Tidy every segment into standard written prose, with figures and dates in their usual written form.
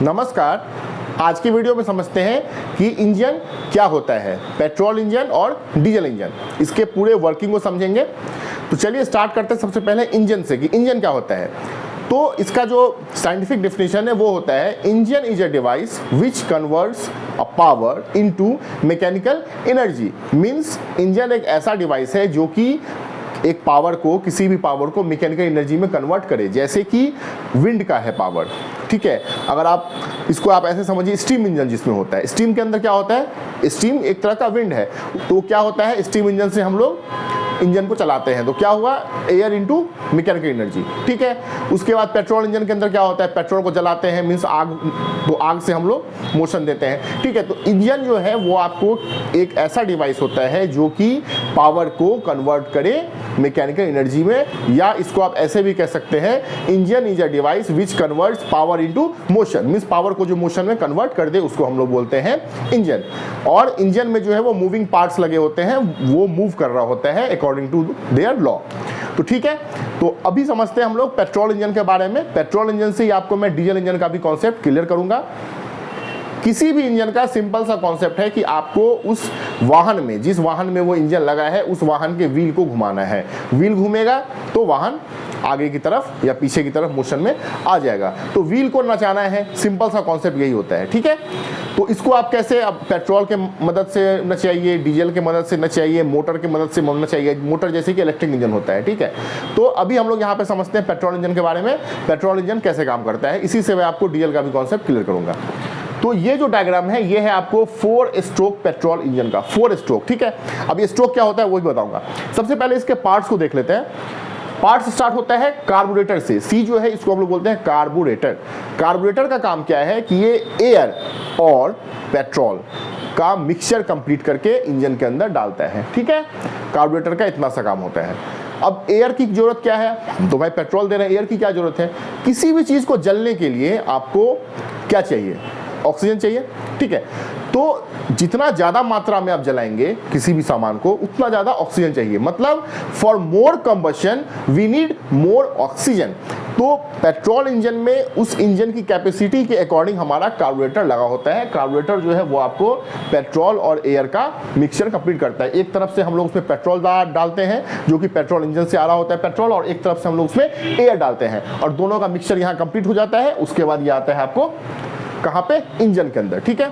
नमस्कार। आज की वीडियो में समझते हैं कि इंजन क्या होता है, पेट्रोल इंजन और डीजल इंजन, इसके पूरे वर्किंग को समझेंगे। तो चलिए स्टार्ट करते हैं सबसे पहले इंजन से कि इंजन क्या होता है। तो इसका जो साइंटिफिक डेफिनेशन है वो होता है engine is a device which converts a power into mechanical energy. Means engine एक ऐसा डिवाइस है जो कि एक पावर को, किसी भी पावर को मैकेनिकल एनर्जी में कन्वर्ट करे, जैसे कि विंड का है पावर। ठीक है, अगर आप इसको आप ऐसे समझिए, स्टीम इंजन जिसमें होता है, स्टीम के अंदर क्या होता है, स्टीम एक तरह का विंड है। तो क्या होता है, स्टीम इंजन से हम लोग इंजन को चलाते हैं, तो क्या हुआ, एयर इनटू मैकेनिकल एनर्जी। ठीक है, उसके बाद पेट्रोल इंजन के अंदर क्या होता है, पेट्रोल को जलाते हैं, मींस आग, तो आग से हम लोग मोशन देते हैं। ठीक है, तो इंजन जो है वो आपको एक ऐसा डिवाइस होता है जो कि पावर को कन्वर्ट करे मैकेनिकल एनर्जी में, या इसको आप ऐसे भी कह सकते हैं engine is a device which converts power into motion. Means power को जो मोशन में कन्वर्ट कर दे उसको हम लोग बोलते हैं इंजन। और इंजन में जो है वो मूविंग पार्ट्स लगे होते हैं, वो मूव कर रहा होता है अकॉर्डिंग टू देयर लॉ। तो ठीक है, तो अभी समझते हैं हम लोग पेट्रोल इंजन के बारे में। पेट्रोल इंजन से ही आपको मैं डीजल इंजन का भी कॉन्सेप्ट क्लियर करूंगा। किसी भी इंजन का सिंपल सा कॉन्सेप्ट है कि आपको उस वाहन में, जिस वाहन में वो इंजन लगा है, उस वाहन के व्हील को घुमाना है। व्हील घूमेगा तो वाहन आगे की तरफ या पीछे की तरफ मोशन में आ जाएगा। तो व्हील को नचाना है, सिंपल सा कॉन्सेप्ट यही होता है। ठीक है, तो इसको आप कैसे, अब पेट्रोल के मदद से नचाइए, डीजल के मदद से नचाइए, मोटर की मदद से नचाइए, मोटर जैसे कि इलेक्ट्रिक इंजन होता है। ठीक है, तो अभी हम लोग यहाँ पे समझते हैं पेट्रोल इंजन के बारे में, पेट्रोल इंजन कैसे काम करता है। इसी से मैं आपको डीजल का भी कॉन्सेप्ट क्लियर करूंगा। तो ये जो डायग्राम है ये है आपको 4 स्ट्रोक पेट्रोल इंजन का, 4 स्ट्रोक। ठीक है, अब ये स्ट्रोक क्या होता है वो भी बताऊंगा। सबसे पहले इसके पार्ट्स को देख लेते हैं। पार्ट्स स्टार्ट होता है कार्बोरेटर से। सी जो है इसको हम लोग बोलते हैं कार्बोरेटर। कार्बोरेटर का काम क्या है कि ये एयर और पेट्रोल का मिक्सचर कंप्लीट करके इंजन के अंदर डालता है। ठीक है, कार्बोरेटर का इतना सा काम होता है। अब एयर की जरूरत क्या है, तो भाई पेट्रोल दे रहे हैं, एयर की क्या जरूरत है। किसी भी चीज को जलने के लिए आपको क्या चाहिए, ऑक्सीजन चाहिए। ठीक है, तो जितना ज्यादा मात्रा में आप जलाएंगे किसी भी सामान को, उतना ज्यादा ऑक्सीजन चाहिए। मतलब for more combustion we need more oxygen. तो पेट्रोल इंजन में उस इंजन की कैपेसिटी के अकॉर्डिंग हमारा कार्बोरेटर लगा होता है। कार्बोरेटर जो है वो आपको पेट्रोल और एयर का मिक्सचर कंप्लीट करता है। एक तरफ से हम लोग उसमें पेट्रोल डालते हैं जो कि पेट्रोल इंजन से आ रहा होता है पेट्रोल, और एक तरफ से हम लोग उसमें एयर डालते हैं, और दोनों का मिक्सचर यहाँ कंप्लीट हो जाता है। उसके बाद ये आता है आपको कहां पे, इंजन के अंदर। ठीक है,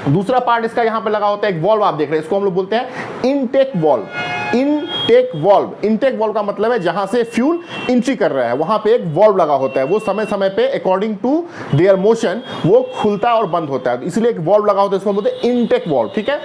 दूसरा पार्ट इसका यहां पे लगा होता है एक वॉल्व, आप देख रहे हैं, इसको हम लोग बोलते हैं intake valve. Intake valve, intake valve का मतलब है जहां से फ्यूल एंट्री कर रहा है वहां पे एक वॉल्व लगा होता है, वो समय समय पे अकॉर्डिंग टू देयर मोशन वो खुलता और बंद होता है, इसलिए एक वॉल्व लगा होता है, इसको हम बोलते हैं इनटेक वॉल्व। ठीक है,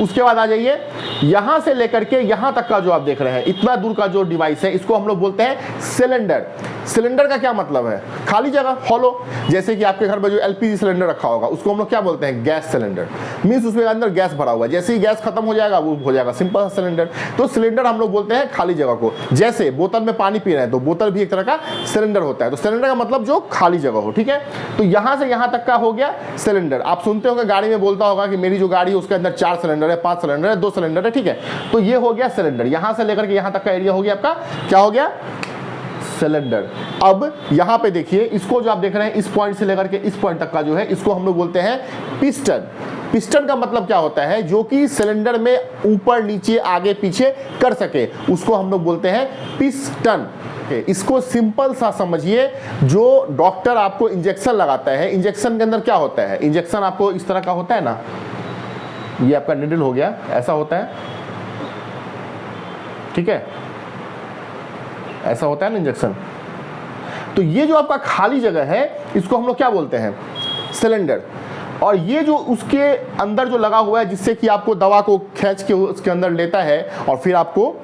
उसके बाद आ जाइए, यहां से लेकर के यहां तक का जो आप देख रहे हैं, इतना दूर का जो डिवाइस है, इसको हम लोग बोलते हैं सिलेंडर। सिलेंडर का क्या मतलब है, खाली जगह, हॉलो। जैसे कि आपके घर में जो एलपीजी सिलेंडर रखा होगा उसको हम लोग क्या बोलते हैं, गैस सिलेंडर। मींस उसमें अंदर गैस भरा हुआ है, जैसे ही गैस खत्म हो जाएगा वो हो जाएगा सिंपल सिलेंडर। तो सिलेंडर हम लोग बोलते हैं खाली जगह को। जैसे बोतल में पानी पी रहे हैं तो बोतल भी एक तरह का सिलेंडर होता है, तो सिलेंडर का मतलब जो खाली जगह हो। ठीक है, तो यहां से यहां तक का हो गया सिलेंडर। आप सुनते होंगे गाड़ी में बोलता होगा कि मेरी जो गाड़ी है उसके अंदर 4 सिलेंडर है, 5 सिलेंडर है, 2 सिलेंडर है। ठीक है, तो ये हो गया सिलेंडर। यहां से लेकर के यहां तक का एरिया हो गया आपका, क्या हो गया, सिलेंडर। अब यहां पे देखिए, इसको जो आप देख रहे हैं इस पॉइंट से लेकर के इस पॉइंट तक का जो है, इसको हम लोग बोलते हैं पिस्टन। पिस्टन का मतलब क्या होता है, जो कि सिलेंडर में ऊपर नीचे आगे पीछे कर सके, उसको हम लोग बोलते हैं पिस्टन। इसको सिंपल सा समझिए, जो डॉक्टर आपको इंजेक्शन लगाता है, इंजेक्शन के अंदर क्या होता है, इंजेक्शन आपको इस तरह का होता है ना, ये आपका निडल हो गया, ऐसा होता है। ठीक है, ऐसा होता है ना इंजेक्शन। तो ये जो आपका खाली जगह है इसको हम लोग क्या बोलते हैं, सिलेंडर। और ये जो उसके अंदर जो लगा हुआ है जिससे कि आपको दवा को खींच के उसके अंदर लेता है और फिर आपको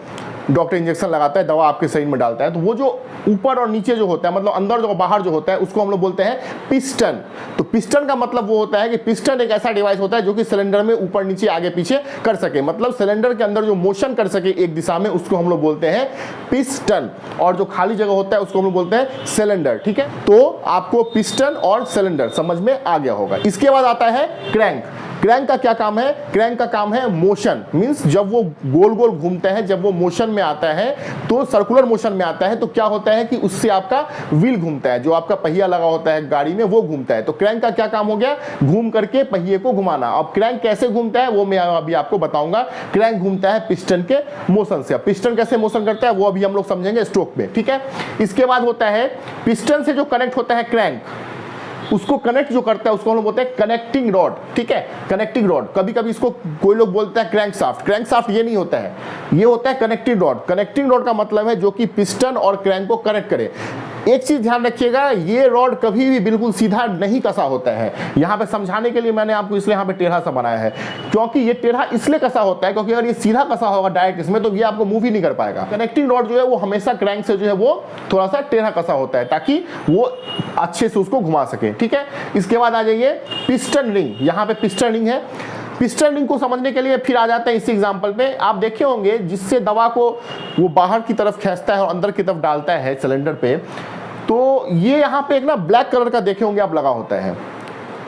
डॉक्टर इंजेक्शन लगाता है, दवा आपके शरीर में डालता है, तो वो जो ऊपर और नीचे जो होता है, मतलब अंदर जो बाहर जो होता है, उसको हम लोग बोलते हैं पिस्टन। तो पिस्टन का मतलब वो होता है कि पिस्टन एक ऐसा डिवाइस होता है जो कि सिलेंडर में ऊपर नीचे आगे पीछे कर सके, मतलब सिलेंडर के अंदर जो मोशन कर सके एक दिशा में, उसको हम लोग बोलते हैं पिस्टन। और जो खाली जगह होता है उसको हम लोग बोलते हैं सिलेंडर। ठीक है, तो आपको पिस्टन और सिलेंडर समझ में आ गया होगा। इसके बाद आता है क्रैंक। क्रैंक का क्या काम है? क्रैंक का काम है मोशन, मींस जब वो गोल गोल घूमता है, जब वो मोशन में आता है तो सर्कुलर मोशन में आता है तो क्या होता है कि उससे आपका व्हील घूमता है, जो आपका पहिया लगा होता है गाड़ी में वो घूमता है। तो क्रैंक का क्या काम हो गया? घूम करके पहिए को घुमाना। अब क्रैंक कैसे घूमता है वो मैं अभी आपको बताऊंगा। क्रैंक घूमता है पिस्टन के मोशन से। अब पिस्टन कैसे मोशन करता है वो अभी हम लोग समझेंगे स्ट्रोक में, ठीक है। इसके बाद होता है पिस्टन से जो कनेक्ट होता है क्रैंक, उसको कनेक्ट जो करता है उसको हम लोग बोलते हैं कनेक्टिंग रॉड, ठीक है, कनेक्टिंग रॉड। कभी कभी इसको कोई लोग बोलते हैं क्रैंक शाफ्ट। क्रैंक शाफ्ट ये नहीं होता है, ये होता है कनेक्टिंग रॉड। कनेक्टिंग रॉड का मतलब है जो कि पिस्टन और क्रैंक को कनेक्ट करे। एक चीज ध्यान रखिएगा, ये रॉड कभी भी बिल्कुल सीधा नहीं कसा होता है। यहां पे समझाने के लिए मैंने आपको इसलिए यहां पे टेढ़ा सा बनाया है, क्योंकि ये टेढ़ा इसलिए कसा होता है क्योंकि अगर ये सीधा कसा होगा डायरेक्ट इसमें तो ये आपको मूव ही नहीं कर पाएगा। कनेक्टिंग रॉड जो है वो हमेशा क्रैंक से जो है वो थोड़ा सा टेढ़ा कसा होता है ताकि वो अच्छे से उसको घुमा सके, ठीक है। इसके बाद आ जाइए पिस्टन रिंग। यहाँ पे पिस्टन रिंग है। पिस्टन रिंग को समझने के लिए फिर आ जाते हैं इसी एग्जांपल पे। आप देखे होंगे जिससे दवा को वो बाहर की तरफ खींचता है और अंदर की तरफ डालता है सिलेंडर पे, तो ये यहाँ पे एक ना ब्लैक कलर का देखे होंगे आप लगा होता है,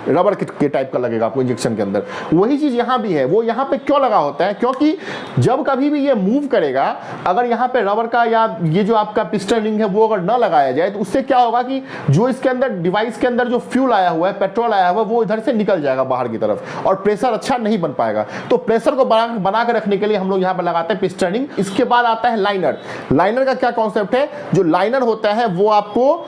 रबर के टाइप का लगेगा आपको इंजेक्शन के अंदर। वही चीज यहाँ भी है। वो यहाँ पे क्यों लगा होता है? क्योंकि जब कभी भी ये मूव करेगा, अगर यहाँ पे रबर का या ये जो आपका पिस्टन रिंग है वो अगर ना लगाया जाए तो उससे क्या होगा कि जो इसके अंदर डिवाइस के अंदर जो फ्यूल आया हुआ है, पेट्रोल आया हुआ है, वो इधर से निकल जाएगा बाहर की तरफ और प्रेशर अच्छा नहीं बन पाएगा। तो प्रेशर को बना के रखने के लिए हम लोग यहाँ पे लगाते हैं पिस्टन रिंग। इसके बाद आता है लाइनर। लाइनर का क्या कॉन्सेप्ट है? जो लाइनर होता है वो आपको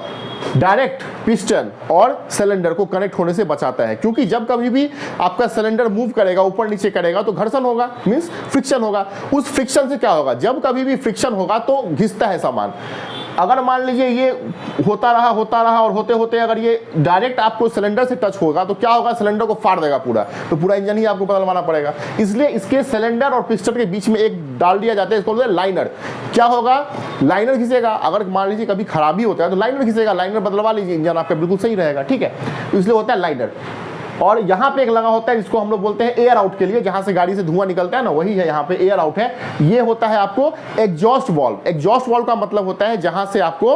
डायरेक्ट पिस्टन और सिलेंडर को कनेक्ट होने से बचाता है, क्योंकि जब कभी भी आपका सिलेंडर मूव करेगा, ऊपर नीचे करेगा तो घर्षण होगा, मींस फ्रिक्शन होगा। उस फ्रिक्शन से क्या होगा? जब कभी भी फ्रिक्शन होगा तो घिसता है सामान। अगर मान लीजिए ये होता रहा और होते होते अगर ये डायरेक्ट आपको सिलेंडर से टच होगा तो क्या होगा? सिलेंडर को फाड़ देगा पूरा, तो पूरा इंजन ही आपको बदलवाना पड़ेगा। इसलिए इसके सिलेंडर और पिस्टन के बीच में एक डाल दिया जाता है, इसको बोलते हैं लाइनर। क्या होगा? लाइनर घिसेगा। अगर मान लीजिए कभी खराबी होता है तो लाइनर घिसेगा, लाइनर बदलवा लीजिए, इंजन आपका बिल्कुल सही रहेगा, ठीक है। तो इसलिए होता है लाइनर। और यहाँ पे एक लगा होता है जिसको हम लोग बोलते हैं एयर आउट के लिए, जहां से गाड़ी से धुआं निकलता है ना, वही है यहाँ पे एयर आउट है। ये होता है आपको एग्जॉस्ट वाल्व। एग्जॉस्ट वाल्व का मतलब होता है जहां से आपको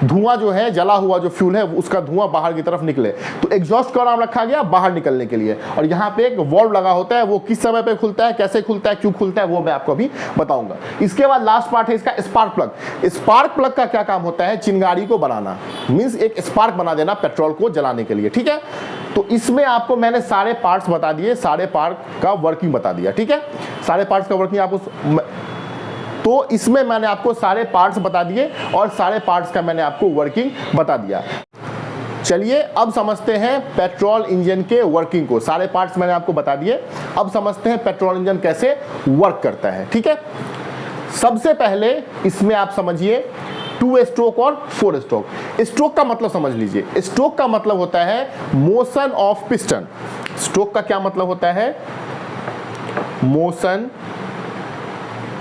धुआं जो है, जला हुआ जो फ्यूल है उसका धुआं बाहर की तरफ निकले, तो एग्जॉस्ट का नाम रखा गया बाहर निकलने के लिए। और यहाँ पे एक वाल्व लगा होता है, वो किस समय पे खुलता है, कैसे खुलता है, क्यों खुलता है, वो मैं आपको अभी बताऊंगा। इसके बाद लास्ट पार्ट है इसका स्पार्क प्लग। स्पार्क प्लग का क्या काम होता है? चिंगारी को बनाना, मींस एक स्पार्क बना देना पेट्रोल को जलाने के लिए, ठीक है। तो इसमें आपको मैंने सारे पार्ट्स बता दिए, सारे पार्ट का वर्किंग बता दिया, ठीक है। सारे पार्ट्स का वर्किंग आपको, तो इसमें मैंने आपको सारे पार्ट्स बता दिए और सारे पार्ट्स का मैंने आपको वर्किंग बता दिया। चलिए अब समझते हैं पेट्रोल इंजन के वर्किंग को। सारे पार्ट्स मैंने आपको बता दिए, अब समझते हैं पेट्रोल इंजन कैसे वर्क करता है, ठीक है। सबसे पहले इसमें आप समझिए 2 स्ट्रोक और 4 स्ट्रोक। स्ट्रोक का मतलब समझ लीजिए। स्ट्रोक का मतलब होता है मोशन ऑफ पिस्टन। स्ट्रोक का क्या मतलब होता है? Motion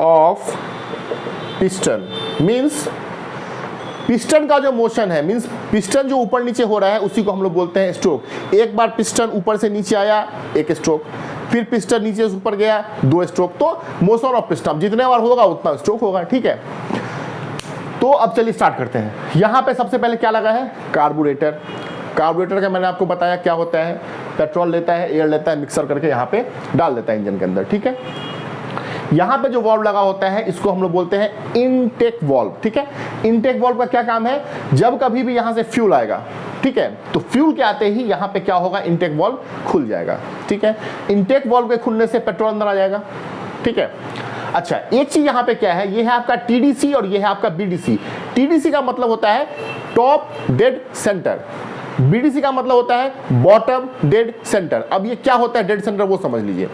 of piston, means piston का जो मोशन है, मींस पिस्टन जो ऊपर नीचे हो रहा है उसी को हम लोग बोलते हैं स्ट्रोक। एक बार पिस्टन ऊपर से नीचे आया, 1 स्ट्रोक, फिर पिस्टन नीचे से ऊपर गया, 2 स्ट्रोक। तो मोशन ऑफ पिस्टन जितने बार होगा उतना स्ट्रोक होगा, ठीक है। तो अब चलिए स्टार्ट करते हैं। यहाँ पे सबसे पहले क्या लगा है? कार्बोरेटर। कार्बोरेटर का मैंने आपको बताया क्या होता है। पेट्रोल लेता है, एयर लेता है, मिक्सर करके यहाँ पे डाल देता है इंजन के अंदर, ठीक है। यहाँ पे जो वाल्व लगा होता है इसको हम लोग बोलते हैं इनटेक वाल्व, ठीक है। इनटेक वाल्व का क्या काम है? जब कभी भी यहाँ से फ्यूल आएगा, ठीक है, तो फ्यूल के आते ही यहाँ पे क्या होगा? इनटेक वाल्व खुल जाएगा, ठीक है। इनटेक वाल्व के खुलने से पेट्रोल अंदर आ जाएगा, ठीक है। अच्छा, एक चीज यहाँ पे क्या है? ये है आपका टीडीसी और ये है आपका बीडीसी। टीडीसी का मतलब होता है टॉप डेड सेंटर, बीडीसी का मतलब होता है बॉटम डेड सेंटर। अब ये क्या होता है डेड सेंटर, वो समझ लीजिए।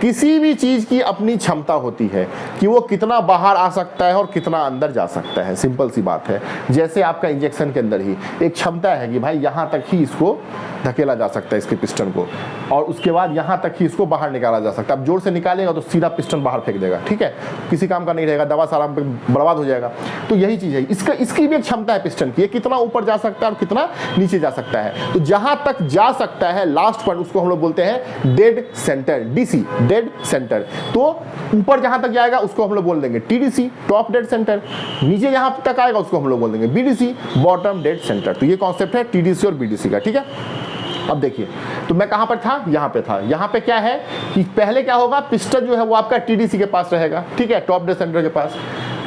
किसी भी चीज की अपनी क्षमता होती है कि वो कितना बाहर आ सकता है और कितना अंदर जा सकता है। सिंपल सी बात है। जैसे आपका इंजेक्शन के अंदर ही एक क्षमता है कि भाई यहां तक ही इसको धकेला जा सकता है, इसके पिस्टन को, और उसके बाद यहां तक ही इसको बाहर निकाला जा सकता है। अब जोर से निकालेगा तो सीधा पिस्टन बाहर फेंक देगा, ठीक है, किसी काम का नहीं रहेगा, दवा सारा बर्बाद हो जाएगा। तो यही चीज है, इसकी भी एक क्षमता है पिस्टन की, ये कितना ऊपर जा सकता है और कितना नीचे जा सकता है। तो जहां तक जा सकता है लास्ट पॉइंट, उसको हम लोग बोलते हैं dead centre, DC, dead centre. तो ऊपर जहां तक जाएगा उसको हम लोग बोल देंगे टीडीसी, टॉप डेड सेंटर। नीचे जहां तक आएगा उसको हम लोग बोल देंगे बीडीसी, बॉटम डेड सेंटर। तो ये कॉन्सेप्ट है टीडीसी और बीडीसी का, ठीक है। अब देखिए, तो मैं कहां पर था, यहां पे था। यहां पे क्या है कि पहले क्या होगा, पिस्टन जो है वो आपका टीडीसी के पास रहेगा, ठीक है, टॉप डेड सेंटर के पास।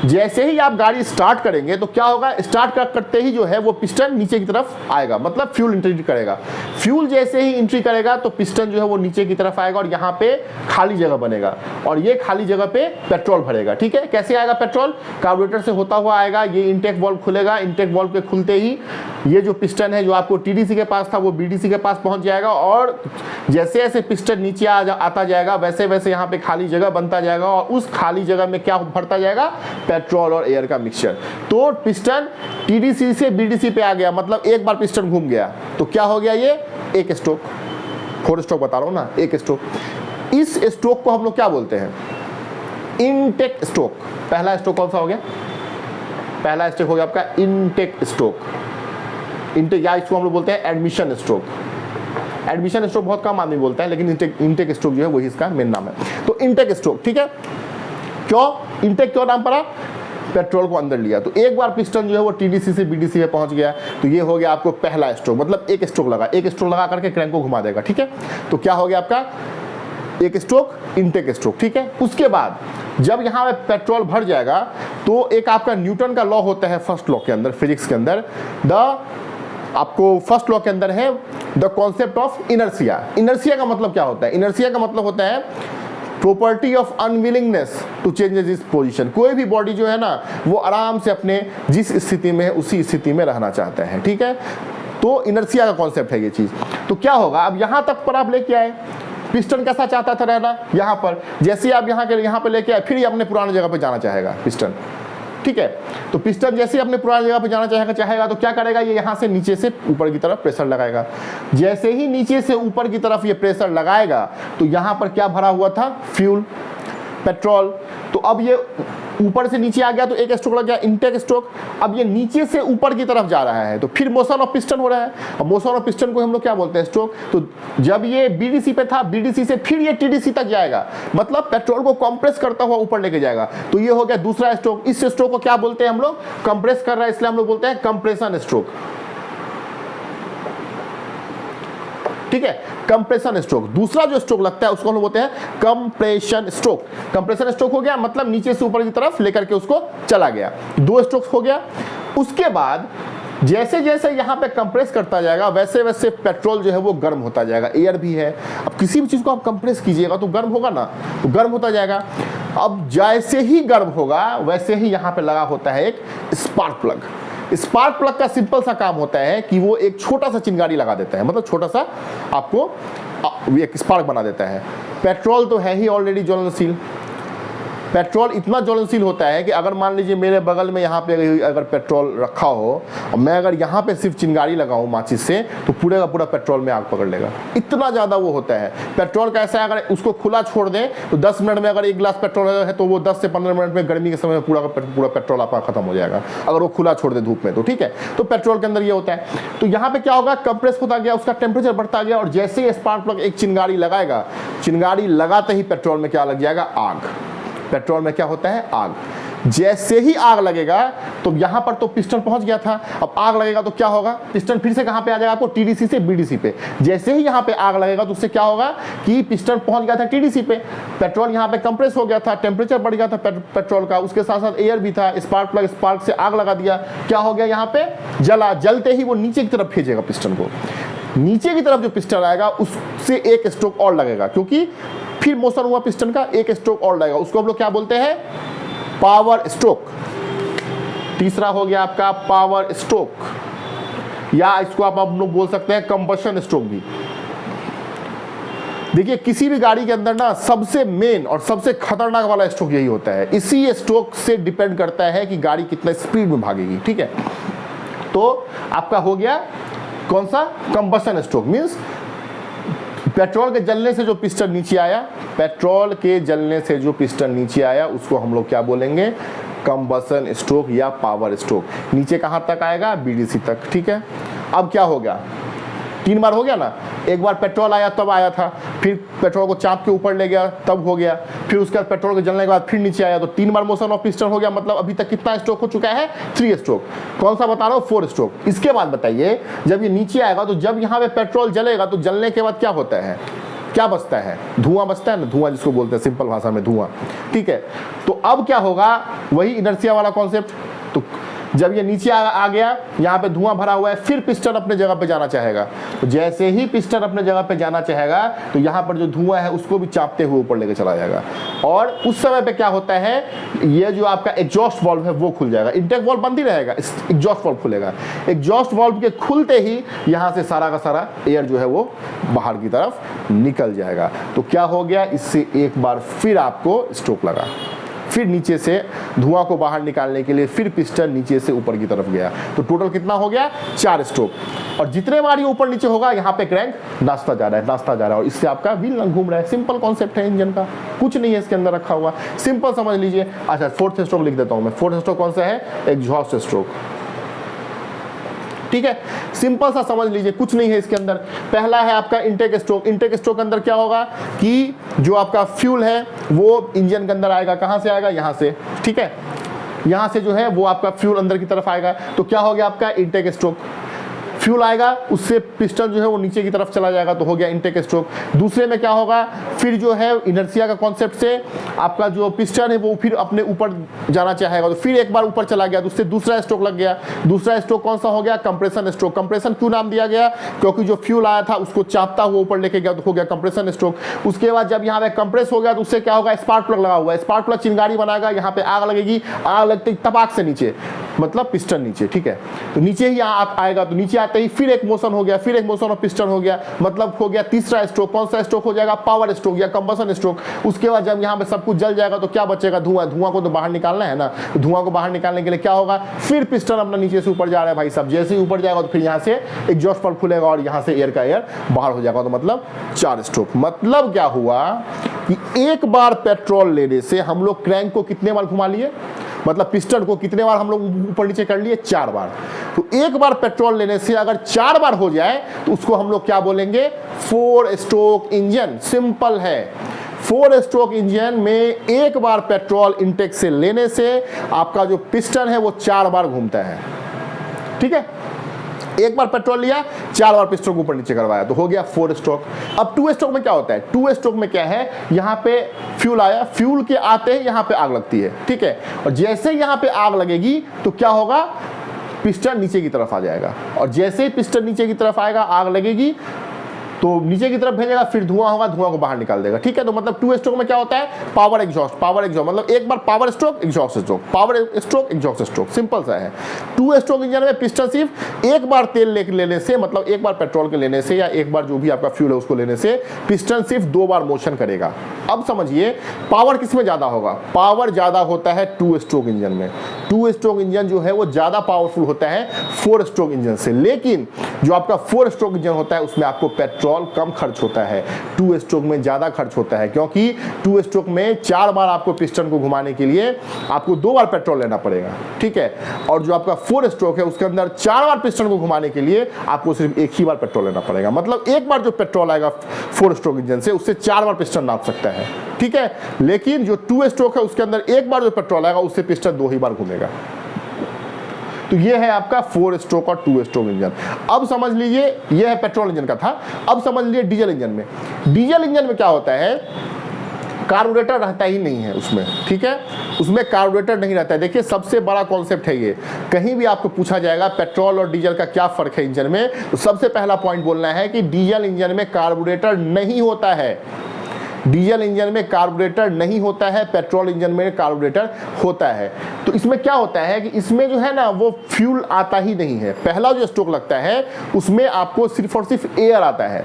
जैसे ही आप गाड़ी स्टार्ट करेंगे तो क्या होगा, स्टार्ट करते ही जो है वो पिस्टन नीचे की तरफ आएगा, मतलब फ्यूल एंट्री करेगा। फ्यूल जैसे ही एंट्री करेगा तो पिस्टन जो है वो नीचे की तरफ आएगा और यहाँ पे खाली जगह बनेगा, और ये खाली जगह पे पेट्रोल भरेगा, ठीक है। कैसे आएगा पेट्रोल, कार्बोरेटर से होता हुआ आएगा, ये इनटेक वाल्व खुलेगा, इनटेक वाल्व के खुलते ही ये जो पिस्टन है जो आपको टीडीसी के पास था वो बीडीसी के पास पहुंच जाएगा, और जैसे जैसे पिस्टन नीचे आता जाएगा वैसे वैसे यहाँ पे खाली जगह बनता जाएगा, और उस खाली जगह में क्या भरता जाएगा, पेट्रोल और एयर का मिक्सचर। तो पिस्टन टीडीसी से बीडीसी पे आ गया, मतलब एक बार पिस्टन घूम गया तो क्या हो गया, ये एक स्ट्रोक, 4 स्ट्रोक बता रहा हूं ना, एक स्ट्रोक। इस स्ट्रोक को हम लोग क्या बोलते हैं, इनटेक स्ट्रोक। पहला स्ट्रोक कौन सा हो गया, पहला स्ट्रोक हो गया आपका इनटेक स्ट्रोक, इनटेक, या इसको हम लोग बोलते हैं एडमिशन स्ट्रोक। एडमिशन स्ट्रोक बहुत कम आदमी बोलता है, लेकिन इनटेक स्ट्रोक जो है वही इसका मेन नाम है। तो इनटेक स्ट्रोक, ठीक है। क्यों इनटेक, क्यों नाम पड़ा, पेट्रोल को अंदर लिया, तो एक बार पिस्टन जो है वो टीडीसी से बीडीसी में पहुंच गया, तो ये हो गया आपको पहला स्ट्रोक, मतलब एक स्ट्रोक लगा करके क्रैंक को घुमा देगा, ठीक है। तो क्या हो गया आपका, एक स्ट्रोक, इनटेक स्ट्रोक, ठीक है। उसके बाद जब यहाँ पे पेट्रोल भर जाएगा तो एक आपका न्यूटन का लॉ होता है फर्स्ट लॉ के अंदर, फिजिक्स के अंदर, आपको फर्स्ट लॉ के अंदर है the concept of inertia. Inertia का मतलब क्या होता है, इनर्शिया का मतलब होता है property of unwillingness to changes is position. कोई भी बॉडी जो है ना वो आराम से अपने जिस स्थिति में है उसी स्थिति में रहना चाहता है, ठीक है। तो इनर्शिया का कॉन्सेप्ट है ये चीज। तो क्या होगा, अब यहां तक पर आप लेके आए, पिस्टन कैसा चाहता था रहना, यहां पर, जैसे आप यहां पे लेके आए फिर ये अपने पुरानी जगह पे जाना चाहेगा पिस्टन, ठीक है। तो पिस्टन जैसे ही अपने पुरानी जगह पे जाना चाहेगा तो क्या करेगा, ये यहाँ से नीचे से ऊपर की तरफ प्रेशर लगाएगा। जैसे ही नीचे से ऊपर की तरफ ये प्रेशर लगाएगा तो यहाँ पर क्या भरा हुआ था, फ्यूल, पेट्रोल। तो अब ये ऊपर से नीचे आ गया तो एक स्ट्रोक लग गया, इनटेक स्ट्रोक। अब ये नीचे से ऊपर की तरफ जा रहा है तो फिर मोशन ऑफ पिस्टन हो रहा है। अब मोशन ऑफ पिस्टन को हम लोग क्या बोलते हैं, स्ट्रोक। तो जब ये बीडीसी पे था, बीडीसी से फिर ये टीडीसी तक जाएगा, मतलब पेट्रोल को कंप्रेस करता हुआ ऊपर लेके जाएगा। तो ये हो गया दूसरा स्ट्रोक। इस स्ट्रोक को क्या बोलते हैं हम लोग, कंप्रेस कर रहा है, इसलिए हम लोग बोलते हैं कंप्रेशन स्ट्रोक, ठीक है, कंप्रेशन स्ट्रोक। दूसरा जो स्ट्रोक लगता है उसको हम लोग बोलते हैं कंप्रेशन स्ट्रोक। कंप्रेशन स्ट्रोक हो गया मतलब नीचे से ऊपर की तरफ लेकर के उसको चला गया, 2 स्ट्रोक हो गया। उसके बाद जैसे जैसे यहाँ पे कंप्रेस करता जाएगा वैसे वैसे पेट्रोल जो है वो गर्म होता जाएगा, एयर भी है। अब किसी भी चीज को आप कंप्रेस कीजिएगा तो गर्म होगा ना, तो गर्म होता जाएगा। अब जैसे ही गर्म होगा वैसे ही यहाँ पे लगा होता है एक स्पार्क प्लग। स्पार्क प्लग का सिंपल सा काम होता है कि वो एक छोटा सा चिंगारी लगा देता है, मतलब छोटा सा आपको एक स्पार्क बना देता है। पेट्रोल तो है ही ऑलरेडी ज्वलनशील, पेट्रोल इतना ज्वलनशील होता है कि अगर मान लीजिए मेरे बगल में यहाँ पे अगर पेट्रोल रखा हो और मैं अगर यहाँ पे सिर्फ चिंगारी लगाऊं माचिस से तो पूरे का पूरा पेट्रोल में आग पकड़ लेगा, इतना ज़्यादा वो होता है। पेट्रोल कैसा है, अगर उसको खुला छोड़ दें तो 10 मिनट में अगर 1 गिलास पेट्रोल है तो वो 10 से 15 मिनट में गर्मी के समय में पूरा पेट्रोल आपका खत्म हो जाएगा, अगर वो खुला छोड़ दे धूप में तो, ठीक है। तो पेट्रोल के अंदर ये होता है। तो यहाँ पे क्या होगा, कंप्रेस होता गया, उसका टेम्परेचर बढ़ता गया, और जैसे ही स्पार्क प्लग एक चिंगारी लगाएगा, चिंगारी लगाते ही पेट्रोल में क्या लग जाएगा, आग। पेट्रोल में क्या होता है, आग। जैसे ही आग लगेगा तो यहां पर तो पिस्टन पहुंच गया था, अब आग लगेगा तो क्या होगा, पिस्टन फिर से कहां पे आ जाएगा आपको, टीडीसी से बीडीसी पे। जैसे ही यहां पे आग लगेगा तो उससे क्या होगा कि पिस्टन पहुंच गया था टीडीसी पे, पेट्रोल यहां पे कंप्रेस हो गया था, टेम्परेचर बढ़ गया था पेट्रोल का, उसके साथ साथ एयर भी था, स्पार्क प्लग स्पार्क से आग लगा दिया, क्या हो गया यहां पे, जला। जलते ही वो नीचे की तरफ भेजेगा पिस्टन को, नीचे की तरफ जो पिस्टन आएगा उससे एक स्ट्रोक और लगेगा, क्योंकि फिर मोशन हुआ पिस्टन का, एक स्ट्रोक और लगेगा, उसको हम लोग क्या बोलते हैं, पावर स्ट्रोक। तीसरा हो गया आपका पावर स्ट्रोक, या इसको आप लोग बोल सकते हैं कंबशन स्ट्रोक भी। देखिए किसी भी गाड़ी के अंदर ना सबसे मेन और सबसे खतरनाक वाला स्ट्रोक यही होता है, इसी स्ट्रोक से डिपेंड करता है कि गाड़ी कितना स्पीड में भागेगी, ठीक है। तो आपका हो गया कौन सा, कंबशन स्ट्रोक। मींस पेट्रोल के जलने से जो पिस्टन नीचे आया, पेट्रोल के जलने से जो पिस्टन नीचे आया उसको हम लोग क्या बोलेंगे, कंबशन स्ट्रोक या पावर स्ट्रोक। नीचे कहां तक आएगा, बीडीसी तक, ठीक है। अब क्या हो गया, 3 बार हो गया ना, एक बार पेट्रोल आया तब आया था, फिर पेट्रोल को चाप के ऊपर ले गया तब हो गया, फिर उसके बाद पेट्रोल के जलने के बाद फिर नीचे आया तो 3 बार मोशन ऑफ पिस्टन हो गया, मतलब अभी तक कितना स्ट्रोक हो चुका है, 3 स्ट्रोक। कौन सा बता रहा हूं, 4 स्ट्रोक। इसके बाद बताइए जब ये नीचे आएगा तो जब यहां पे पेट्रोल जलेगा तो जलने के बाद क्या होता है, क्या बचता है, धुआं बचता है ना, धुआं जिसको बोलते हैं सिंपल भाषा में धुआं, ठीक है। तो अब क्या होगा, वही इनर्शिया वाला कॉन्सेप्ट। तो जब ये नीचे आ गया, यहाँ पे धुआं भरा हुआ है, फिर पिस्टन अपने जगह पे जाना चाहेगा। तो जैसे ही पिस्टन अपने जगह पे जाना चाहेगा तो यहाँ पर जो धुआं है उसको भी चापते हुए ऊपर लेके चला जाएगा। और उस समय पे क्या होता है, ये जो आपका एग्जॉस्ट वाल्व है वो खुल जाएगा। इंटेक वाल्व बंद ही रहेगा, एग्जॉस्ट वाल्व खुलेगा। एग्जॉस्ट वाल्व के खुलते ही यहाँ से सारा का सारा एयर जो है वो बाहर की तरफ निकल जाएगा। तो क्या हो गया, इससे एक बार फिर आपको स्ट्रोक लगा। फिर नीचे से धुआं को बाहर निकालने के लिए फिर पिस्टन नीचे से ऊपर की तरफ गया। तो टोटल कितना हो गया, 4 स्ट्रोक। और जितने बार ये ऊपर नीचे होगा यहाँ पे क्रैंक नाचता जा रहा है, नाचता जा रहा है, और इससे आपका व्हील घूम रहा है। सिंपल कॉन्सेप्ट है इंजन का, कुछ नहीं है इसके अंदर रखा हुआ, सिंपल समझ लीजिए। अच्छा, 4th स्ट्रोक लिख देता हूं मैं। 4th स्ट्रोक कौन सा है, एग्जॉस्ट स्ट्रोक, ठीक है। सिंपल सा समझ लीजिए, कुछ नहीं है इसके अंदर। पहला है आपका इंटेक स्ट्रोक। इंटेक स्ट्रोक के अंदर क्या होगा कि जो आपका फ्यूल है वो इंजन के अंदर आएगा। कहां से आएगा, यहां से, ठीक है। यहां से जो है वो आपका फ्यूल अंदर की तरफ आएगा। तो क्या हो गया आपका इंटेक स्ट्रोक। फ्यूल आएगा, उससे पिस्टन जो है वो नीचे की तरफ चला जाएगा, तो हो गया इंटेक स्ट्रोक। दूसरे में क्या होगा, फिर जो है इनर्शिया का कॉन्सेप्ट से आपका जो पिस्टन है वो फिर अपने ऊपर जाना चाहेगा, तो फिर एक बार ऊपर चला गया, तो उससे दूसरा स्ट्रोक लग गया। दूसरा स्ट्रोक कौन सा हो गया, कंप्रेशन स्ट्रोक। कंप्रेशन क्यों नाम दिया गया, क्योंकि जो फ्यूल आया था उसको चापता हुआ ऊपर लेके गया, तो हो गया कंप्रेशन स्ट्रोक। उसके बाद जब यहाँ पे कंप्रेस हो गया तो उससे क्या होगा, स्पार्क प्लग लगा हुआ है, स्पार्क प्लग चिंगारी बनाएगा, यहाँ पे आग लगेगी, आग लगते ही तपाक से नीचे, मतलब पिस्टन नीचे, ठीक है। तो नीचे ही आएगा, तो नीचे आते ही फिर एक मोशन हो गया, फिर एक मोशन ऑफ पिस्टन हो गया, मतलब हो गया तीसरा स्ट्रोक। कौन सा स्ट्रोक हो जाएगा, पावर स्ट्रोक या कंबसन स्ट्रोक। उसके बाद जब यहाँ पे सब कुछ जल जाएगा तो क्या बचेगा, धुआं। धुआं को तो बाहर निकालना है ना, तो धुआं को बाहर निकालने के लिए क्या होगा, फिर पिस्टन अपना नीचे से ऊपर जा रहा है भाई साहब। जैसे ही ऊपर जाएगा तो फिर यहाँ से एग्जॉस्ट वाल्व खुलेगा और यहाँ से एयर का एयर बाहर हो जाएगा, तो मतलब 4 स्ट्रोक। मतलब क्या हुआ कि एक बार पेट्रोल लेने से हम लोग क्रैंक को कितने बार घुमा लिए, मतलब पिस्टन को कितने बार हम लोग ऊपर नीचे कर लिए, 4 बार। तो एक बार पेट्रोल लेने से अगर 4 बार हो जाए तो उसको हम लोग क्या बोलेंगे, 4 स्ट्रोक इंजन। सिंपल है, 4 स्ट्रोक इंजन में एक बार पेट्रोल इनटेक से लेने से आपका जो पिस्टन है वो 4 बार घूमता है, ठीक है। एक बार पेट्रोल लिया, 4 बार पिस्टन ऊपर नीचे करवाया, तो हो गया 4 स्ट्रोक। अब 2 स्ट्रोक में क्या होता है, 2 स्ट्रोक में क्या है, यहां पे फ्यूल आया, फ्यूल के आते ही यहां पे आग लगती है, ठीक है। और जैसे यहां पे आग लगेगी तो क्या होगा, पिस्टन नीचे की तरफ आ जाएगा, और जैसे ही पिस्टन नीचे की तरफ आएगा, आग लगेगी तो नीचे की तरफ भेजेगा, फिर धुआं होगा, धुआं को बाहर निकाल देगा, ठीक है। तो मतलब 2 स्ट्रोक में क्या होता है, पावर एग्जॉस्ट, पावर एग्जॉस्ट, मतलब एक बार power stroke exhaust stroke, power stroke exhaust stroke, simple सा है। 2 स्ट्रोक इंजन में पिस्टन सिर्फ एक बार तेल लेने से, मतलब एक बार पेट्रोल के लेने से या एक बार जो भी आपका फ्यूल है उसको लेने से पिस्टन सिर्फ 2 बार मोशन करेगा। अब समझिए पावर किसमें ज्यादा होगा, पावर ज्यादा होता है 2 स्ट्रोक इंजन में। 2 स्ट्रोक इंजन जो है वो ज्यादा पावरफुल होता है 4 स्ट्रोक इंजन से, लेकिन जो आपका 4 स्ट्रोक इंजन होता है उसमें आपको पेट्रोल कम खर्च होता है, 2 स्ट्रोक में ज्यादा खर्च होता है, क्योंकि 2 स्ट्रोक में 4 बार आपको पिस्टन को घुमाने के लिए आपको 2 बार पेट्रोल लेना पड़ेगा, ठीक है। और जो आपका 4 स्ट्रोक है उसके अंदर 4 बार पिस्टन को घुमाने के लिए आपको सिर्फ एक ही बार पेट्रोल लेना पड़ेगा। मतलब एक बार जो पेट्रोल आएगा 4 स्ट्रोक इंजन से उससे 4 बार पिस्टन नाप सकता है, ठीक है। लेकिन जो 2 स्ट्रोक है उसके अंदर एक बार जो पेट्रोल आएगा उससे पिस्टन 2 ही बार घूमेगा। तो ये है आपका 4 स्ट्रोक और 2 स्ट्रोक इंजन। अब समझ लीजिए, ये है पेट्रोल इंजन का था। अब समझ लीजिए डीजल इंजन में। डीजल इंजन में क्या होता है, कार्बोरेटर रहता ही नहीं है उसमें, ठीक है। उसमें कार्बोरेटर नहीं रहता है। देखिए सबसे बड़ा कॉन्सेप्ट है ये, कहीं भी आपको पूछा जाएगा पेट्रोल और डीजल का क्या फर्क है इंजन में, तो सबसे पहला पॉइंट बोलना है कि डीजल इंजन में कार्बोरेटर नहीं होता है। डीजल इंजन में कार्बोरेटर नहीं होता है, पेट्रोल इंजन में कार्बोरेटर होता है। तो इसमें क्या होता है कि इसमें जो है ना वो फ्यूल आता ही नहीं है। पहला जो स्ट्रोक लगता है उसमें आपको सिर्फ और सिर्फ एयर आता है।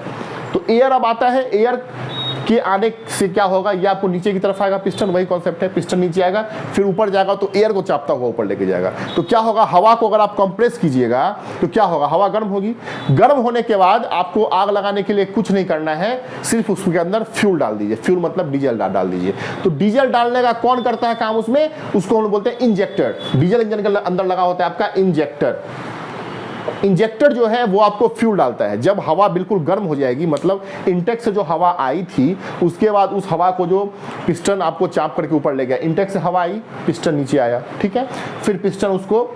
तो एयर अब आता है, एयर के आने से क्या होगा, ये आपको नीचे की तरफ आएगा पिस्टन, वही कॉन्सेप्ट है, पिस्टन नीचे आएगा फिर ऊपर जाएगा तो एयर को चापता हुआ ऊपर लेके जाएगा। तो क्या होगा, हवा को अगर आप कंप्रेस कीजिएगा तो क्या होगा, हवा गर्म होगी। गर्म होने के बाद आपको आग लगाने के लिए कुछ नहीं करना है, सिर्फ उसके अंदर फ्यूल डाल दीजिए। फ्यूल मतलब डीजल डाल दीजिए। तो डीजल डालने का कौन करता है काम उसमें, उसको हम बोलते हैं इंजेक्टर। डीजल इंजन के अंदर लगा होता है आपका इंजेक्टर। इंजेक्टर जो है वो आपको फ्यूल डालता है। जब हवा बिल्कुल गर्म हो जाएगी, मतलब इंटेक से जो हवा आई थी उसके बाद उस हवा को जो पिस्टन आपको चाप करके ऊपर ले गया, इंटेक से हवा आई, पिस्टन नीचे आया, ठीक है, फिर पिस्टन उसको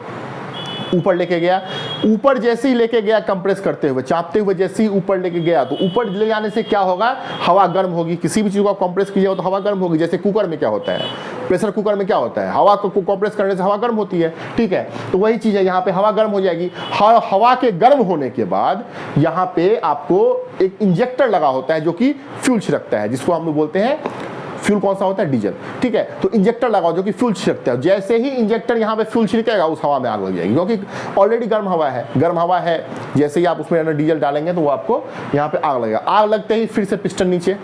ऊपर लेके गया, ऊपर जैसे ही लेके गया कंप्रेस करते हुए, चापते हुए जैसे ही ऊपर लेके गया, तो ऊपर ले जाने से क्या होगा, हवा गर्म होगी। किसी भी चीज़ को कंप्रेस कीजिए तो हवा गर्म होगी। जैसे कुकर में क्या होता है, प्रेशर कुकर में क्या होता है, हवा को कंप्रेस करने से हवा गर्म होती है, ठीक है। तो वही चीज़ है, यहाँ पे हवा गर्म हो जाएगी। हवा के गर्म होने के बाद यहाँ पे आपको एक इंजेक्टर लगा होता है जो कि फ्यूल छिड़कता है, जिसको हम लोग बोलते हैं फ्यूल। कौन सा होता है, डीजल, ठीक है। तो इंजेक्टर लगाओ जो कि फ्यूल छिड़कता है। जैसे ही इंजेक्टर यहाँ पे फ्यूल छिड़केगा उस हवा में आग लग जाएगी, क्योंकि ऑलरेडी गर्म हवा है, गर्म हवा है। जैसे ही आप उसमें डीजल डालेंगे तो वो आपको यहाँ पे आग लगेगा। आग लगते ही फिर से पिस्टन नीचे,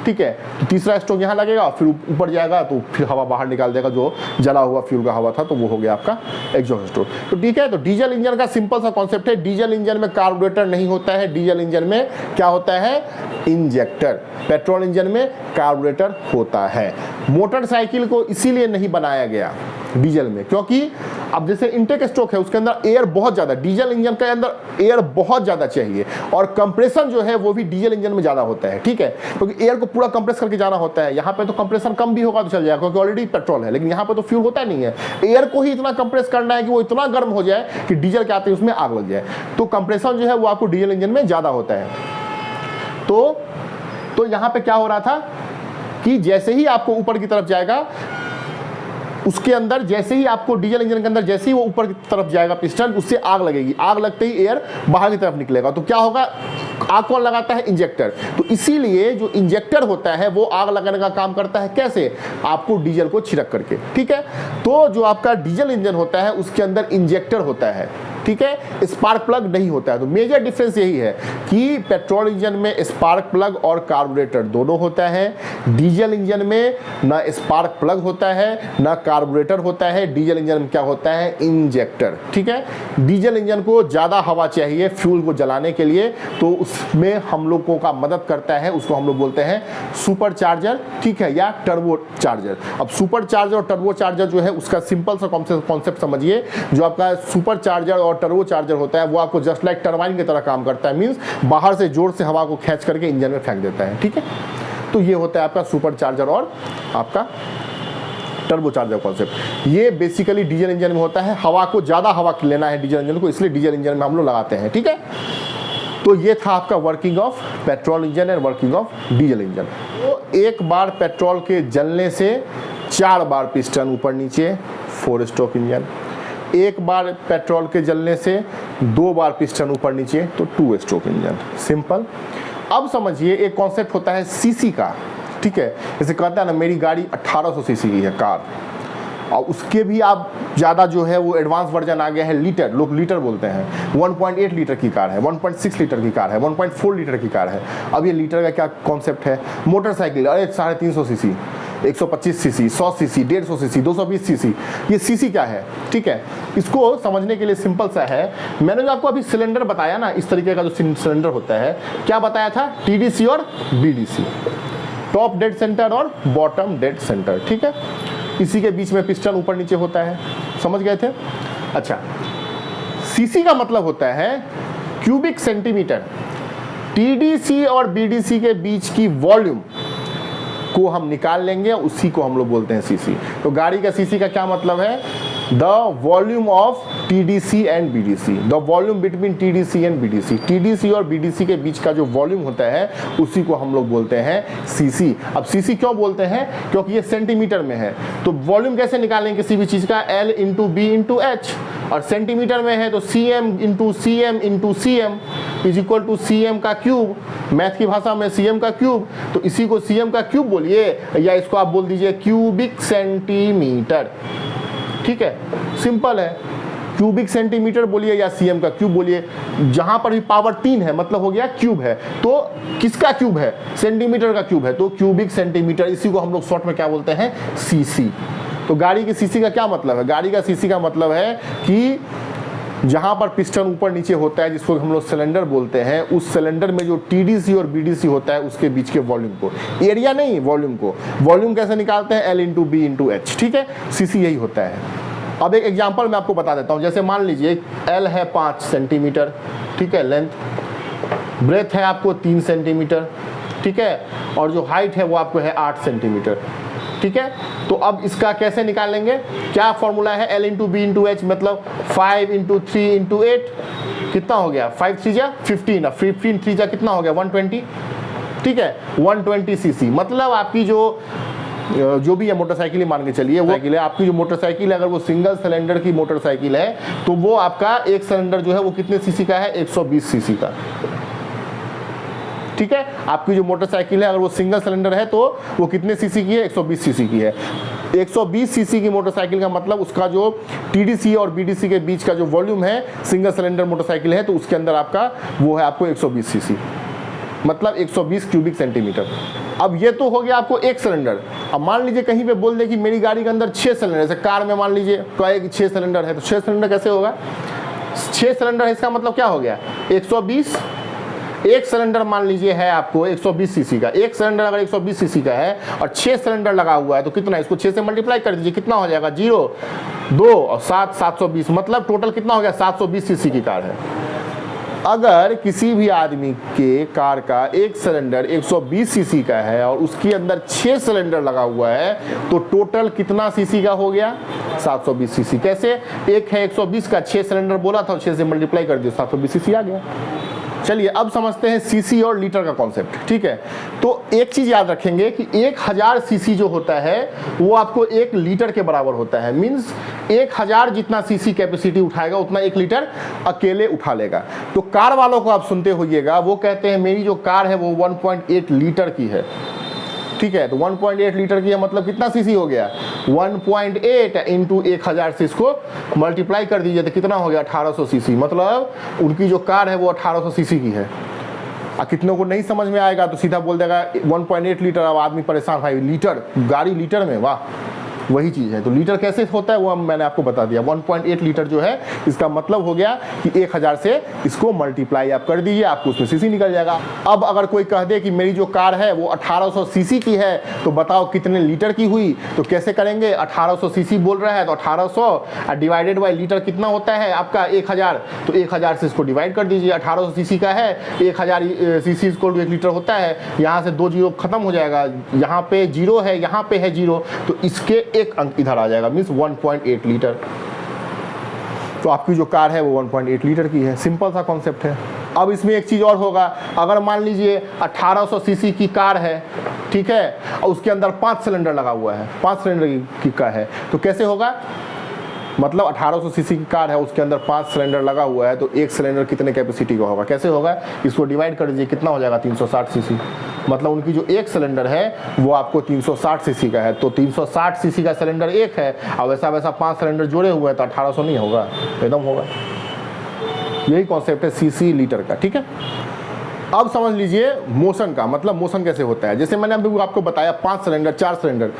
ठीक है। तो तीसरा स्ट्रोक यहाँ लगेगा, फिर ऊपर जाएगा तो फिर हवा बाहर निकाल देगा, जो जला हुआ फ्यूल का हवा था, तो वो हो गया आपका एग्जॉस्ट स्ट्रोक। तो ठीक है, तो डीजल इंजन का सिंपल सा कॉन्सेप्ट है। डीजल इंजन में कार्बोरेटर नहीं होता है, डीजल इंजन में क्या होता है, इंजेक्टर। पेट्रोल इंजन में कार्बोरेटर होता है। मोटरसाइकिल को इसीलिए नहीं बनाया गया डीजल में, क्योंकि अब जैसे इंटेक स्ट्रोक है उसके अंदर एयर बहुत ज़्यादा, डीजल इंजन के अंदर एयर बहुत ज़्यादा चाहिए, और कंप्रेशन जो है वो भी डीजल इंजन में ज़्यादा होता है, ठीक है, क्योंकि एयर को पूरा कंप्रेस करके जाना होता है। यहाँ पे तो कंप्रेशन कम भी होगा तो चल जाएगा, क्योंकि ऑलरेडी पेट्रोल है, लेकिन यहाँ पे तो फ्यूल होता नहीं है। एयर को ही इतना कंप्रेस करना है कि वो इतना गर्म हो जाए कि डीजल के आते ही उसमें आग लग जाए। तो कंप्रेशन जो है वो आपको डीजल इंजन में ज़्यादा होता है। तो यहाँ पे क्या हो रहा था कि जैसे ही आपको ऊपर की तरफ जाएगा, उसके अंदर जैसे ही आपको डीजल इंजन के अंदर जैसे ही वो ऊपर की तरफ जाएगा पिस्टन, उससे आग लगेगी। आग लगते ही एयर बाहर की तरफ निकलेगा। तो क्या होगा, आग कौन लगाता है, इंजेक्टर। तो इसीलिए जो इंजेक्टर होता है वो आग लगाने का काम करता है। कैसे, आपको डीजल को छिड़क करके, ठीक है। तो जो आपका डीजल इंजन होता है उसके अंदर इंजेक्टर होता है, ठीक है, स्पार्क प्लग नहीं होता है। तो मेजर डिफरेंस यही है कि पेट्रोल इंजन में स्पार्क प्लग और कार्बोरेटर दोनों होता है, डीजल इंजन में ना स्पार्क प्लग होता है ना कार्बोरेटर होता है। डीजल इंजन में क्या होता है, इंजेक्टर, ठीक है। डीजल इंजन को ज़्यादा हवा चाहिए फ्यूल को जलाने के लिए, तो उसमें हम लोगों का मदद करता है, उसको हम लोग बोलते हैं सुपर चार्जर, ठीक है, या टर्बो चार्जर। अब सुपर चार्जर और टर्बो चार्जर जो है उसका सिंपल सा कॉन्सेप्ट समझिए। जो आपका सुपर चार्जर और टर्बो चार्जर होता है वो आपको जस्ट लाइक टरबाइन की तरह काम करता है, मींस बाहर से जोर से हवा को खींच करके इंजन में फेंक देता है, ठीक है। तो ये होता है आपका सुपर चार्जर और आपका टर्बो चार्जर कॉन्सेप्ट। ये बेसिकली डीजल इंजन में होता है। हवा को ज़्यादा हवा लेना है डीजल इंजन को, इसलिए डीजल इंजन में हम लोग लगाते हैं, ठीक है। तो ये था आपका working of petrol engine and working of diesel engine. तो एक बार पेट्रोल के जलने से 4 बार पिस्टन ऊपर नीचे, 4 स्ट्रोक इंजन। एक बार पेट्रोल के जलने से 2 बार पिस्टन ऊपर नीचे, तो 2 स्ट्रोक इंजन। सिंपल। अब समझिए एक कॉन्सेप्ट होता है सीसी का, ठीक है। जैसे कहता है ना, मेरी गाड़ी 1800 सीसी की है कार, और उसके भी आप ज़्यादा जो है वो एडवांस वर्जन आ गया है लीटर, लोग लीटर बोलते हैं। 1.8 लीटर की कार है, 1.6 लीटर की कार है, 1.4 लीटर की कार है। अब ये लीटर का क्या कॉन्सेप्ट है, मोटरसाइकिल, अरे 350 CC, 125 CC, 100 CC, 150 CC, 220 CC, ये सीसी क्या है, ठीक है। इसको समझने के लिए सिंपल सा है, मैंने जो आपको अभी सिलेंडर बताया ना, इस तरीके का जो सिलेंडर होता है, क्या बताया था, टीडीसी और बीडीसी, टॉप डेड सेंटर और बॉटम डेड सेंटर, ठीक है। इसी के बीच में पिस्टन ऊपर नीचे होता है, समझ गए थे। अच्छा, सीसी का मतलब होता है क्यूबिक सेंटीमीटर। टीडीसी और बीडीसी के बीच की वॉल्यूम को हम निकाल लेंगे, उसी को हम लोग बोलते हैं सीसी। तो गाड़ी का सीसी का क्या मतलब है, the volume of TDC and BDC, the volume between TDC and BDC. TDC और बीडीसी के बीच का जो वॉल्यूम होता है उसी को हम लोग बोलते हैं सीसी। अब सीसी क्यों बोलते हैं, क्योंकि ये सेंटीमीटर में है। तो वॉल्यूम कैसे निकालेंगे किसी भी चीज का, L into B into H, और सेंटीमीटर में है तो CM into CM into CM is equal to CM का क्यूब, मैथ की भाषा में CM का क्यूब। तो इसी को CM का क्यूब बोलिए, या इसको आप बोल दीजिए क्यूबिक सेंटीमीटर, ठीक है, सिंपल है। क्यूबिक सेंटीमीटर बोलिए या CM का क्यूब बोलिए, जहां पर भी पावर 3 है मतलब हो गया क्यूब है। तो किसका क्यूब है, सेंटीमीटर का क्यूब है, तो क्यूबिक सेंटीमीटर, इसी को हम लोग शॉर्ट में क्या बोलते हैं, सीसी। तो गाड़ी की सीसी का क्या मतलब है, गाड़ी का सीसी का मतलब है कि जहां पर पिस्टन ऊपर नीचे होता है, जिसको हम लोग सिलेंडर बोलते हैं, उस सिलेंडर में जो टीडीसी और बीडीसी होता है उसके बीच के वॉल्यूम को, एरिया नहीं वॉल्यूम को। वॉल्यूम कैसे निकालते हैं, L into B into H, ठीक है, सीसी यही होता है। अब एक एग्जांपल मैं आपको बता देता हूँ। जैसे मान लीजिए L है 5 सेंटीमीटर, ठीक है, लेंथ, ब्रेथ है आपको 3 सेंटीमीटर, ठीक है, और जो हाइट है वो आपको है 8 सेंटीमीटर, ठीक है। तो अब इसका कैसे निकालेंगे, क्या फॉर्मूला है, L into B into H, मतलब 5 इंटू 3 इंटू 8 कितना हो गया, 5 3 जा 15, 15 3 जा कितना हो गया 120, ठीक है, 120 सीसी। मतलब आपकी जो भी है मोटरसाइकिल ही मान के चलिए, वो साइकिल है आपकी, जो मोटरसाइकिल है अगर वो सिंगल सिलेंडर की मोटरसाइकिल है तो वो आपका एक सिलेंडर जो है वो कितने सीसी का है, 120 सीसी का, ठीक है। आपकी जो मोटरसाइकिल है अगर वो सिंगल सिलेंडर है तो वो कितने सीसी की है, 120 सीसी की है। 120 सीसी की मोटरसाइकिल का मतलब उसका जो टीडीसी और बीडीसी के बीच का जो वॉल्यूम है, सिंगल सिलेंडर मोटरसाइकिल है तो उसके अंदर आपका वो है आपको 120 सीसी, मतलब 120 क्यूबिक सेंटीमीटर। अब ये तो हो गया आपको एक सिलेंडर। अब मान लीजिए कहीं पे बोल दे कि मेरी गाड़ी के अंदर 6 सिलेंडर, जैसे कार में मान लीजिए कहे कि 6 सिलेंडर है, तो 6 सिलेंडर कैसे होगा, 6 सिलेंडर है इसका मतलब क्या हो गया, 120, एक सिलेंडर मान लीजिए है आपको 120 सीसी का, एक सिलेंडर अगर 120 सीसी का है और 6 सिलेंडर लगा हुआ है तो कितना, इसको 6 से मल्टीप्लाई कर दीजिए, कितना हो जाएगा, 0 2 और 7 720, मतलब टोटल कितना हो गया, 720 सीसी की कार है। अगर किसी भी आदमी के कार का एक सिलेंडर 120 सीसी का है और उसके अंदर 6 सिलेंडर लगा हुआ है तो टोटल कितना सीसी का हो गया, 720 सीसी। कैसे, एक है 120 का, 6 सिलेंडर बोला था, 6 से मल्टीप्लाई कर दिया, 720 सीसी आ गया। चलिए अब समझते हैं सीसी और लीटर का कॉन्सेप्ट, ठीक है। तो एक चीज याद रखेंगे कि 1000 सीसी जो होता है वो आपको 1 लीटर के बराबर होता है। मींस 1000 जितना सीसी कैपेसिटी उठाएगा उतना 1 लीटर अकेले उठा लेगा। तो कार वालों को आप सुनते होइएगा, वो कहते हैं मेरी जो कार है वो 1.8 लीटर की है, ठीक है। तो 1.8 लीटर की है मतलब कितना सीसी हो गया, 1.8 इंटू 1000 से इसको मल्टीप्लाई कर दीजिए तो कितना हो गया, 1800 सीसी। मतलब उनकी जो कार है वो 1800 सीसी की है। कितनों को नहीं समझ में आएगा तो सीधा बोल देगा 1.8 लीटर। अब आदमी परेशान, भाई लीटर, गाड़ी लीटर में, वाह वही चीज़ है। तो लीटर कैसे होता है वो मैंने आपको बता दिया। 1.8 लीटर जो है इसका मतलब हो गया कि 1000 से इसको मल्टीप्लाई आप कर दीजिए, आपको उसमें सीसी निकल जाएगा। अब अगर कोई कह दे कि मेरी जो कार है वो 1800 सीसी की है तो बताओ कितने लीटर की हुई, तो कैसे करेंगे, 1800 सीसी बोल रहा है तो 1800 डिवाइडेड बाई लीटर कितना होता है आपका 1000, तो 1000 से इसको डिवाइड कर दीजिए। 1800 सीसी का है, 1000 सीसी इसको 1 लीटर होता है। यहाँ से 2 जीरो खत्म हो जाएगा, यहाँ पे 0 है, यहाँ पे है 0, तो इसके एक अंक इधर आ जाएगा, मींस 1.8 लीटर। तो आपकी जो कार है वो 1.8 लीटर की है। सिंपल सा कॉन्सेप्ट है। अब इसमें एक चीज और होगा, अगर मान लीजिए 1800 सीसी की कार है, ठीक है, और उसके अंदर 5 सिलेंडर लगा हुआ है, 5 सिलेंडर की कार है, तो कैसे होगा, मतलब 1800 सीसी की कार है उसके अंदर 5 सिलेंडर लगा हुआ है तो एक सिलेंडर कितने कैपेसिटी का होगा, कैसे होगा, इसको डिवाइड कर दीजिए, कितना हो जाएगा, 360 सीसी। मतलब उनकी जो एक सिलेंडर है वो आपको 360 सीसी का है। तो 360 सीसी का सिलेंडर एक है, और वैसा वैसा 5 सिलेंडर जुड़े हुए हैं तो 1800 नहीं होगा, एकदम होगा। यही कॉन्सेप्ट है सीसी लीटर का, ठीक है। अब समझ लीजिए मोशन का, मतलब मोशन कैसे होता है। जैसे मैंने अभी आपको बताया 5 सिलेंडर, 4 सिलेंडर,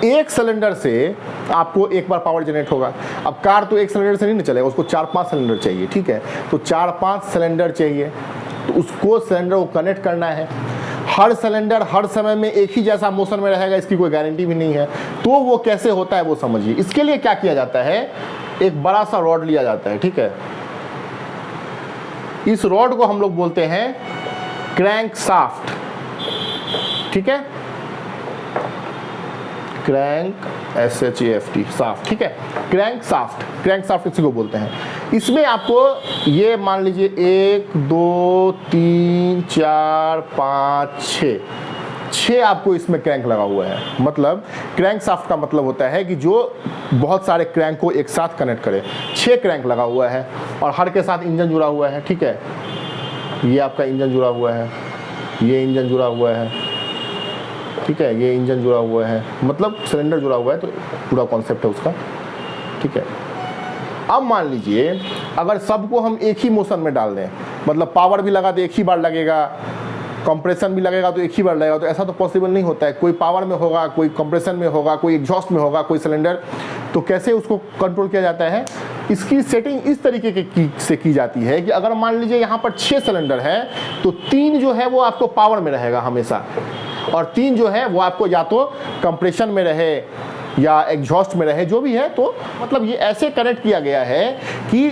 एक सिलेंडर से आपको एक बार पावर जनरेट होगा। अब कार तो एक सिलेंडर से नहीं चलेगा, उसको 4-5 सिलेंडर चाहिए, ठीक है। तो 4-5 सिलेंडर चाहिए, तो उसको सिलेंडर को कनेक्ट करना है। हर सिलेंडर हर समय में एक ही जैसा मोशन में रहेगा इसकी कोई गारंटी भी नहीं है। तो वो कैसे होता है वो समझिए। इसके लिए क्या किया जाता है, एक बड़ा सा रॉड लिया जाता है, ठीक है। इस रॉड को हम लोग बोलते हैं क्रैंक शाफ्ट, ठीक है, क्रैंक SHAFT शाफ्ट, ठीक है, क्रैंक शाफ्ट, क्रैंक शाफ्ट इसी को बोलते हैं। इसमें आपको ये मान लीजिए 1 2 3 4 5 6 आपको इसमें क्रैंक लगा हुआ है। मतलब क्रैंक शाफ्ट का मतलब होता है कि जो बहुत सारे क्रैंक को एक साथ कनेक्ट करे। 6 क्रैंक लगा हुआ है और हर के साथ इंजन जुड़ा हुआ है, ठीक है। ये आपका इंजन जुड़ा हुआ है, ये इंजन जुड़ा हुआ है, ठीक है, ये इंजन जुड़ा हुआ है, मतलब सिलेंडर जुड़ा हुआ है। तो पूरा कॉन्सेप्ट है उसका, ठीक है। अब मान लीजिए अगर सबको हम एक ही मोशन में डाल दें, मतलब पावर भी लगा तो एक ही बार लगेगा, कंप्रेशन भी लगेगा तो एक ही बार लगेगा, तो ऐसा तो पॉसिबल नहीं होता है। कोई पावर में होगा, कोई कंप्रेशन में होगा, कोई एग्जॉस्ट में होगा, कोई सिलेंडर। तो कैसे उसको कंट्रोल किया जाता है, इसकी सेटिंग इस तरीके से की जाती है कि अगर मान लीजिए यहाँ पर 6 सिलेंडर है तो 3 जो है वो आपको पावर में रहेगा हमेशा, और 3 जो है वो आपको या तो कंप्रेशन में रहे या एग्जॉस्ट में रहे, जो भी है, तो मतलब ये ऐसे कनेक्ट किया गया है कि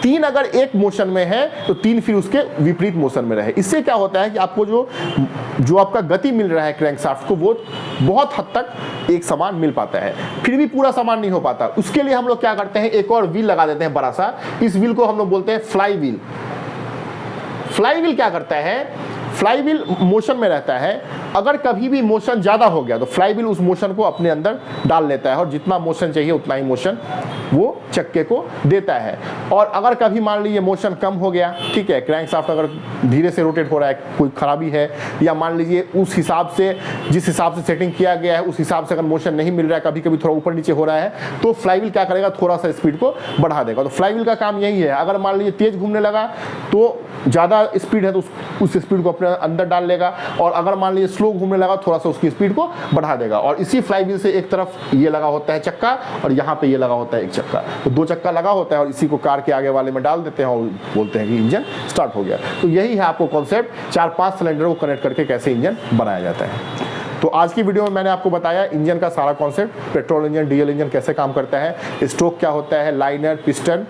3 अगर एक मोशन में है तो 3 फिर उसके विपरीत मोशन में रहे। इससे क्या होता है कि आपको जो आपका गति मिल रहा है क्रैंकशाफ्ट को, वो बहुत हद तक एक समान मिल पाता है। फिर भी पूरा समान नहीं हो पाता। उसके लिए हम लोग क्या करते हैं, एक और व्हील लगा देते हैं बड़ा सा। इस व्हील को हम लोग बोलते हैं फ्लाई व्हील। फ्लाई व्हील क्या करता है, फ्लाई व्हील मोशन में रहता है। अगर कभी भी मोशन ज़्यादा हो गया तो फ्लाई व्हील उस मोशन को अपने अंदर डाल लेता है और जितना मोशन चाहिए उतना ही मोशन वो चक्के को देता है। और अगर कभी मान लीजिए मोशन कम हो गया, ठीक है, क्रैंकशाफ्ट अगर धीरे से रोटेट हो रहा है, कोई खराबी है, या मान लीजिए उस हिसाब से जिस हिसाब से सेटिंग किया गया है उस हिसाब से अगर मोशन नहीं मिल रहा है, कभी कभी थोड़ा ऊपर नीचे हो रहा है, तो फ्लाई व्हील क्या करेगा, थोड़ा सा स्पीड को बढ़ा देगा। तो फ्लाई व्हील का काम यही है। अगर मान लीजिए तेज घूमने लगा तो ज़्यादा स्पीड है तो उस स्पीड को अपने अंदर डाल लेगा, और अगर मान लीजिए स्लो घूमने लगा थोड़ा सा उसकी स्पीड को बढ़ा देगा। और इसी फ्लाई व्हील से एक तरफ ये लगा होता है चक्का और यहाँ पे ये लगा होता है एक चक्का, तो 2 चक्का लगा होता है और इसी को कार के आगे वाले में डाल देते हैं और बोलते हैं कि इंजन स्टार्ट हो गया। तो यही है आपको कॉन्सेप्ट, 4-5 सिलेंडरों को कनेक्ट करके कैसे इंजन बनाया जाता है। तो आज की वीडियो में मैंने आपको बताया इंजन का सारा concept, petrol engine, diesel engine कैसे काम करता है, स्ट्रोक क्या होता है, लाइनर, पिस्टन,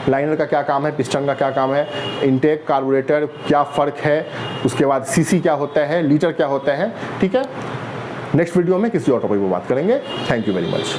लाइनर का क्या काम है, पिस्टन का क्या काम है, इनटेक, कार्बोरेटर क्या फ़र्क है, उसके बाद सीसी क्या होता है, लीटर क्या होता है। ठीक है, नेक्स्ट वीडियो में किसी और टॉपिक पर बात करेंगे। Thank you very much.